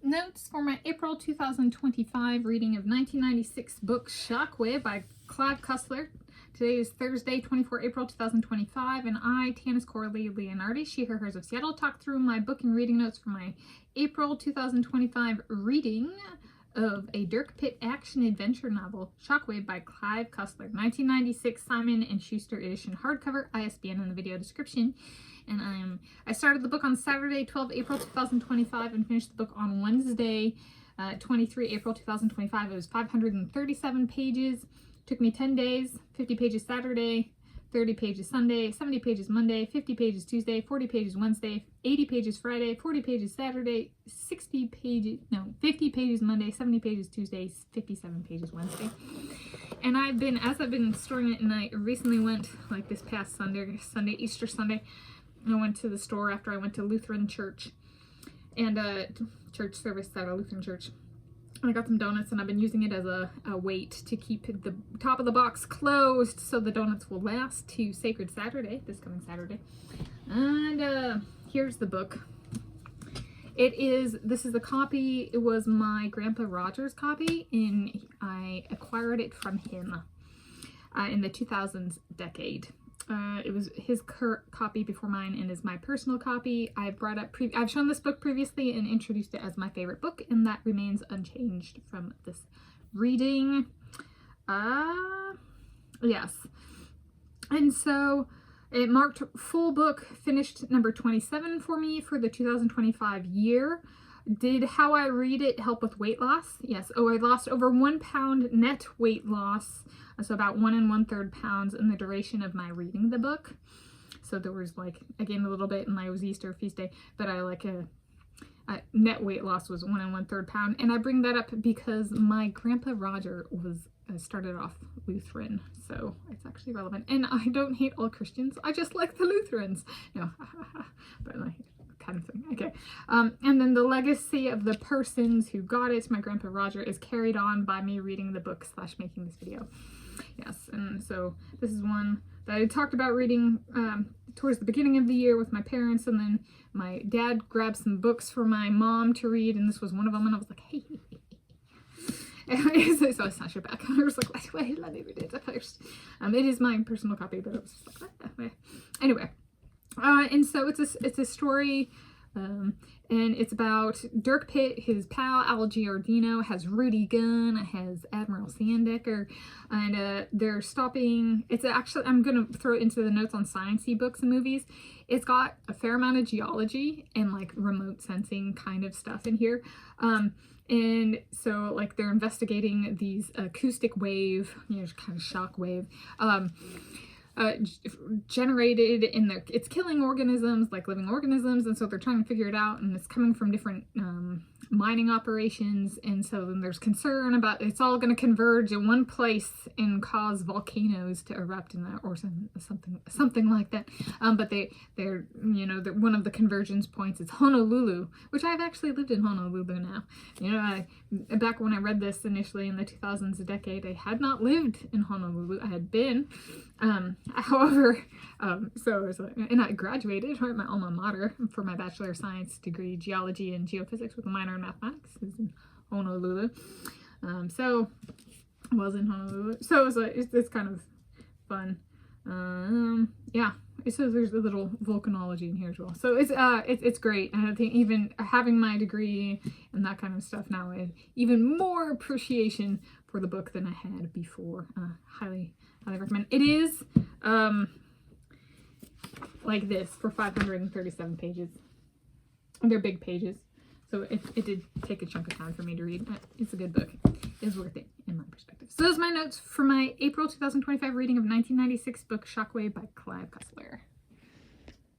Notes for my April 2025 reading of 1996 book Shockwave by Clive Cussler. Today is Thursday, 24 April 2025, and I, Tanis Coralee Leonhardi, she, her, hers of Seattle, talk through my book and reading notes for my April 2025 reading of a Dirk Pitt action-adventure novel, Shockwave by Clive Cussler, 1996 Simon & Schuster edition, hardcover, ISBN in the video description. And I started the book on Saturday, 12 April 2025, and finished the book on Wednesday, 23 April 2025. It was 537 pages. Took me 10 days, 50 pages Saturday, 30 pages Sunday, 70 pages Monday, 50 pages Tuesday, 40 pages Wednesday, 80 pages Friday, 40 pages Saturday, 50 pages Monday, 70 pages Tuesday, 57 pages Wednesday. And as I've been storing it, and I recently went, like this past Sunday, Easter Sunday, I went to the store after I went to Lutheran church, and church service at a Lutheran church. And I got some donuts, and I've been using it as a weight to keep the top of the box closed so the donuts will last to Sacred Saturday, this coming Saturday. And here's the book. This is a copy. It was my Grandpa Roger's copy, and I acquired it from him in the 2000s decade. It was his copy before mine, and is my personal copy. I've shown this book previously and introduced it as my favorite book, and that remains unchanged from this reading. Yes. And so it marked full book, finished number 27 for me for the 2025 year. Did how I read it help with weight loss? Yes. Oh, I lost over 1 pound net weight loss. So about 1 1/3 pounds in the duration of my reading the book. So there was I gained a little bit, and it was Easter feast day, but net weight loss was 1 1/3 pound. And I bring that up because my Grandpa Roger started off Lutheran, so it's actually relevant. And I don't hate all Christians. I just like the Lutherans. No, but kind of thing. Okay. And then the legacy of the persons who got it, my Grandpa Roger, is carried on by me reading the book / making this video. Yes, and so this is one that I talked about reading towards the beginning of the year with my parents, and then my dad grabbed some books for my mom to read, and this was one of them, and I was like, hey. So I snatched it back. I was like, wait, let me read it first. It is my personal copy, but I was just like, anyway. And so it's a story, and it's about Dirk Pitt, his pal Al Giordino, has Rudy Gunn, has Admiral Sandecker, and they're stopping. It's actually, I'm going to throw it into the notes on sciencey books and movies. It's got a fair amount of geology and remote sensing kind of stuff in here. And so they're investigating these acoustic wave, kind of shock wave, generated in it's killing organisms, living organisms, and so they're trying to figure it out, and it's coming from different mining operations, and so then there's concern about it's all going to converge in one place and cause volcanoes to erupt in that, or something like that. But they're one of the convergence points is Honolulu, which I've actually lived in Honolulu now. Back when I read this initially in the 2000s decade, I had not lived in Honolulu. I had been, however, so it was and I graduated at my alma mater for my Bachelor of Science degree, Geology and Geophysics with a minor in Mathematics. It was in Honolulu. So I was in Honolulu. So it's kind of fun. Yeah. So there's a little volcanology in here as well. So it's great. And I think even having my degree and that kind of stuff now, I have even more appreciation for the book than I had before. Highly recommend. It is like this for 537 pages. They're big pages, so it did take a chunk of time for me to read, but it's a good book. It's worth it in my perspective. So those are my notes for my April 2025 reading of 1996 book Shockwave by Clive Cussler.